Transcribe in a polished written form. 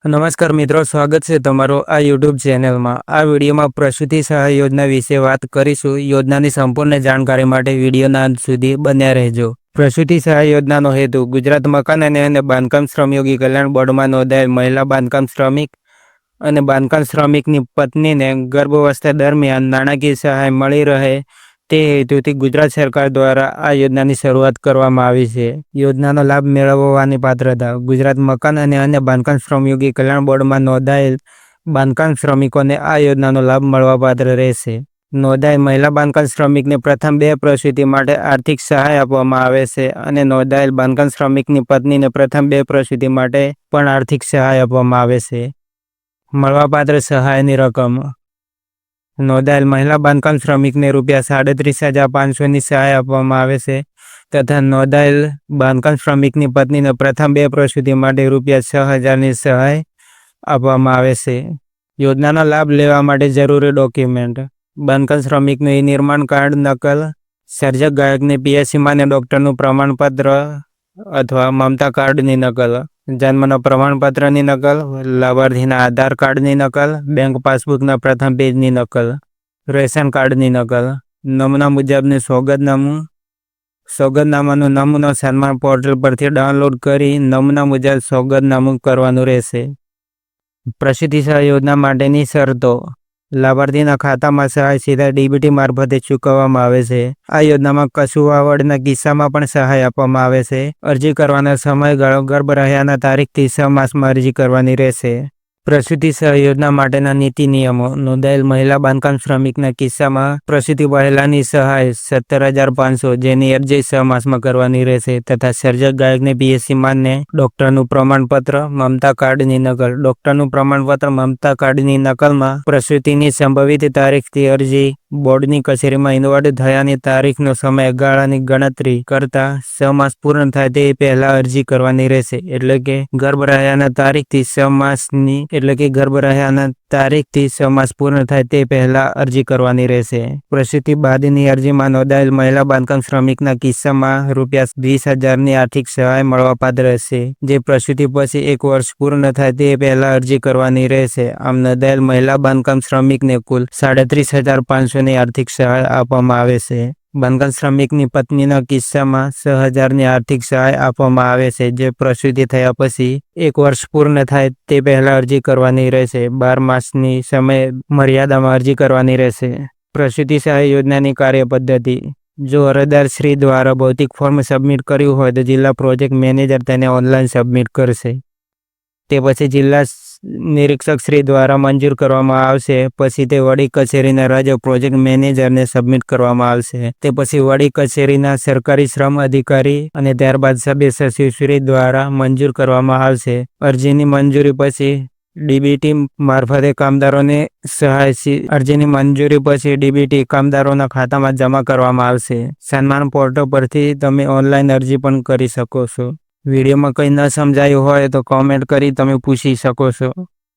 નમસ્કાર મિત્રો, સ્વાગત છે તમારો આ યુટ્યુબ ચેનલમાં। આ વિડીયોમાં પ્રસૂતિ સહાય યોજના વિશે વાત કરીશું। યોજનાની સંપૂર્ણ જાણકારી માટે વિડીયોના અંત સુધી બન્યા રહેજો। પ્રસૂતિ સહાય યોજનાનો હેતુ ગુજરાત મકાન અને બાંધકામ શ્રમયોગી કલ્યાણ બોર્ડમાં નોંધાયેલ મહિલા બાંધકામ શ્રમિક અને બાંધકામ શ્રમિકની પત્નીને ગર્ભાવસ્થા દરમિયાન નાણાકીય સહાય મળી રહે તે હેતુથી ગુજરાત સરકાર દ્વારા આ યોજનાની શરૂઆત કરવામાં આવી છે। યોજનાનો લાભ મેળવવાની પાત્રતા: ગુજરાત મકાન અને અન્ય બાંધકામ શ્રમયોગી કલ્યાણ બોર્ડમાં નોંધાયેલ બાંધકામ શ્રમિકોને આ યોજનાનો લાભ મળવાપાત્ર રહેશે। નોંધાયેલ મહિલા બાંધકામ શ્રમિકને પ્રથમ 2 પ્રસૂતિ માટે આર્થિક સહાય આપવામાં આવે છે અને નોંધાયેલ બાંધકામ શ્રમિકની પત્નીને પ્રથમ 2 પ્રસૂતિ માટે પણ આર્થિક સહાય આપવામાં આવે છે। મળવાપાત્ર સહાયની રકમ: નોંધાયેલ મહિલા બાંધકામ શ્રમિકને ₹37,500ની સહાય આપવામાં આવે છે તથા નોંધાયેલ બાંધકામ શ્રમિકની પત્નીને પ્રથમ 2 પ્રસૂતિ માટે ₹6,000ની સહાય આપવામાં આવે છે। યોજનાનો લાભ લેવા માટે જરૂરી ડોક્યુમેન્ટ: બાંધકામ શ્રમિકનું નિર્માણ કાર્ડ નકલ, સર્જક ગાયકની PSC માન્ય ડૉક્ટરનું પ્રમાણપત્ર અથવા મમતા કાર્ડની નકલ, જન્મના પ્રમાણપત્રની નકલ, લાભાર્થીના આધાર કાર્ડની નકલ, બેંક પાસબુકના પ્રથમ પેજની નકલ, રેશન કાર્ડની નકલ, નમૂના મુજબનું સોગંદનામું, સોગંદનામાનું નમૂનો સન્માન પોર્ટલ પરથી ડાઉનલોડ કરી નમૂના મુજબ સોગંદનામું કરવાનું રહેશે। પ્રસૂતિ સહાય યોજના માટેની શરતો: લાભાર્થીના ખાતામાં સહાય સીધા DBT મારફતે ચૂકવવામાં આવે છે। આ યોજનામાં કસુવાવડના કિસ્સામાં પણ સહાય આપવામાં આવે છે। અરજી કરવાનો સમયગાળો ગર્ભ રહ્યાના તારીખથી 6 માસમાં અરજી કરવાની રહેશે। પ્રસૂતિ સહાય યોજના માટેના નીતિ નિયમો: નોંધાયેલ મહિલા બાંધકામ શ્રમિકના કિસ્સામાં પ્રસૂતિ પહેલાંની સહાય 17,500 જેની અરજી 6 માસમાં કરવાની રહેશે તથા સર્જક ગાયકને PSC માન્ય ડૉક્ટરનું પ્રમાણપત્ર, મમતા કાર્ડની નકલ, ડૉક્ટરનું પ્રમાણપત્ર, મમતા કાર્ડની નકલમાં પ્રસૂતિની સંભવિત તારીખથી અરજી બોર્ડની કચેરીમાં ઇન્વર્ટ થયાની તારીખનો સમયગાળાની ગણતરી કરતાં 6 માસ પૂર્ણ થાય તે પહેલાં અરજી કરવાની રહેશે। એટલે કે ગર્ભ રહ્યાના તારીખથી 6 માસ પૂર્ણ થાય તે પહેલાં અરજી કરવાની રહેશે। પ્રસૂતિ બાદની અરજીમાં નોંધાયેલ મહિલા બાંધકામ શ્રમિકના કિસ્સામાં ₹20,000ની આર્થિક સહાય મળવાપાત્ર રહેશે, જે પ્રસૂતિ પછી 1 વર્ષ પૂર્ણ થાય તે પહેલાં અરજી કરવાની રહેશે। આમ નોંધાયેલ મહિલા બાંધકામ શ્રમિકને કુલ 37,500ની આર્થિક સહાય આપવામાં આવે છે। બાંધકામ શ્રમિકની પત્નીના કિસ્સામાં 6,000ની આર્થિક સહાય આપવામાં આવે છે, જે પ્રસૂતિ થયા પછી 1 વર્ષ પૂર્ણ થાય તે પહેલાં અરજી કરવાની રહેશે। 12 માસની સમય મર્યાદામાં અરજી કરવાની રહેશે। પ્રસૂતિ સહાય યોજનાની કાર્યપદ્ધતિ: જો અરજદાર શ્રી દ્વારા ભૌતિક ફોર્મ સબમિટ કર્યું હોય તો જિલ્લા પ્રોજેક્ટ મેનેજર તેને ઓનલાઈન સબમિટ કરશે। તે પછી જિલ્લા નિરીક્ષક શ્રી દ્વારા મંજૂર કરવામાં આવશે। પછી તે વડી કચેરીના રાજ્ય પ્રોજેક્ટ મેનેજરને સબમિટ કરવામાં આવશે। તે પછી વડી કચેરીના સરકારી શ્રમ અધિકારી અને ત્યારબાદ સભ્ય સચિવ શ્રી દ્વારા મંજૂર કરવામાં આવશે। અરજીની મંજૂરી પછી DBT મારફતે કામદારોને સહાય અરજીની મંજૂરી પછી DBT કામદારોના ખાતામાં જમા કરવામાં આવશે। સન્માન પોર્ટલ પરથી તમે ઓનલાઈન અરજી પણ કરી શકો છો। વિડીયોમાં કંઈ ન સમજાયું હોય તો કોમેન્ટ કરી તમે પૂછી શકો છો।